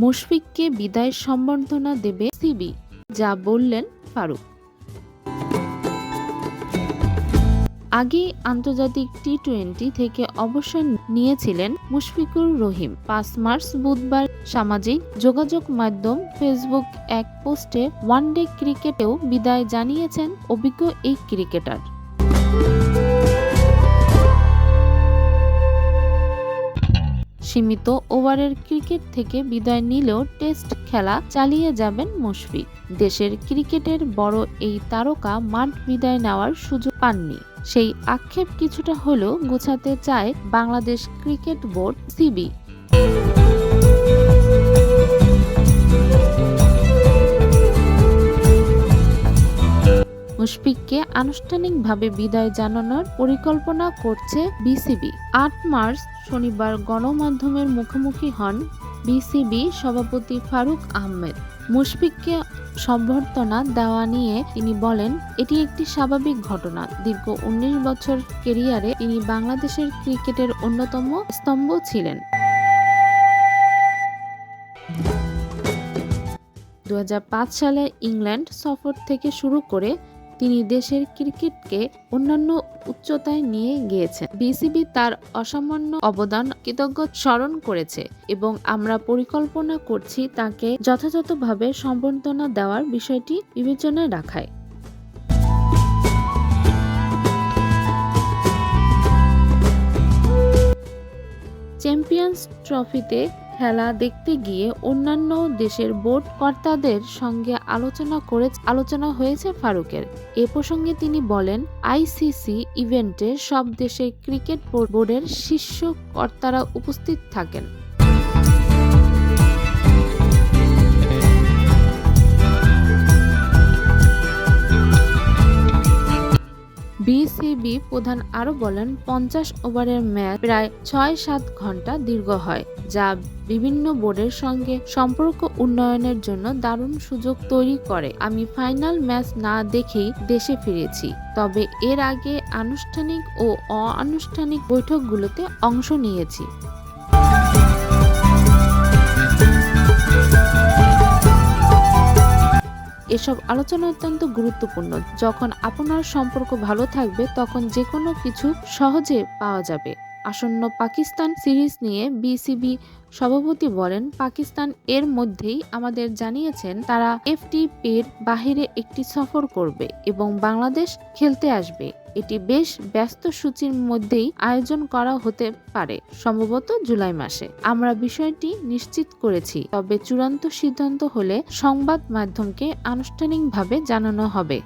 মুশফিককে বিদায়ের সম্বর্ধনা দেবে সিবি, যা বললেন ফারুক। আগেই আন্তর্জাতিক টি-20 থেকে অবসর নিয়েছিলেন মুশফিকুর রহিম। ৫ মার্চ বুধবার সামাজিক যোগাযোগ মাধ্যম ফেসবুক এক পোস্টে ওয়ানডে ক্রিকেটেও বিদায় জানিয়েছেন অভিজ্ঞ এই ক্রিকেটার। সীমিত ওভারের ক্রিকেট থেকে বিদায় নিলেও টেস্ট খেলা চালিয়ে যাবেন মুশফিক। দেশের ক্রিকেটের বড় এই তারকা মাঠ বিদায় নেওয়ার সুযোগ পাননি। সেই আক্ষেপ কিছুটা হলেও গোছাতে চায় বাংলাদেশ ক্রিকেট বোর্ড সিবি। মুশফিককে আনুষ্ঠানিকভাবে বিদায় জানানোর পরিকল্পনা করছে বিসিবি। ৮ মার্চ শনিবার গণমাধ্যমের মুখোমুখি হন বিসিবি সভাপতি ফারুক আহমেদ। মুশফিককে সম্বর্ধনা দেওয়া নিয়ে তিনি বলেন, এটি একটি স্বাভাবিক ঘটনা। দীর্ঘ ১৯ বছর ক্যারিয়ারে তিনি বাংলাদেশের ক্রিকেটের অন্যতম স্তম্ভ ছিলেন। ২০০৫ সালে ইংল্যান্ড সফর থেকে শুরু করে তিনি দেশের ক্রিকেটকে অন্যান্য উচ্চতায় নিয়ে গিয়েছেন। বিসিবি তার অসামান্য অবদান কৃতজ্ঞ স্মরণ করেছে এবং আমরা পরিকল্পনা করছি তাকে যথাযথভাবে সম্বর্ধনা দেওয়ার বিষয়টি বিবেচনায় রাখায়। চ্যাম্পিয়ন্স ট্রফিতে খেলা দেখতে গিয়ে অন্যান্য দেশের বোর্ড কর্তাদের সঙ্গে আলোচনা হয়েছে ফারুকের। এ প্রসঙ্গে তিনি বলেন, আইসিসি ইভেন্টে সব দেশের ক্রিকেট বোর্ডের শীর্ষ কর্তারা উপস্থিত থাকেন। বিসিবি প্রধান আরও বলেন, ৫০ ওভারের ম্যাচ প্রায় ৬-৭ ঘন্টা দীর্ঘ হয়, যা বিভিন্ন বোর্ডের সঙ্গে সম্পর্ক উন্নয়নের জন্য দারুণ সুযোগ তৈরি করে। আমি ফাইনাল ম্যাচ না দেখেই দেশে ফিরেছি, তবে এর আগে আনুষ্ঠানিক ও অনানুষ্ঠানিক বৈঠকগুলোতে অংশ নিয়েছি। এসব আলোচনা অত্যন্ত গুরুত্বপূর্ণ। যখন আপনার সম্পর্ক ভালো থাকবে তখন যে কোনো কিছু সহজে পাওয়া যাবে। আসন্ন পাকিস্তান সিরিজ নিয়ে বিসিবি সভাপতি বলেন, পাকিস্তান এর মধ্যেই আমাদের জানিয়েছেন তারা এফটিপির বাইরে একটি সফর করবে এবং বাংলাদেশ খেলতে আসবে। এটি বেশ ব্যস্ত সূচির মধ্যেই আয়োজন করা হতে পারে, সম্ভবত জুলাই মাসে। আমরা বিষয়টি নিশ্চিত করেছি, তবে চূড়ান্ত সিদ্ধান্ত হলে সংবাদ মাধ্যমকে আনুষ্ঠানিকভাবে জানানো হবে।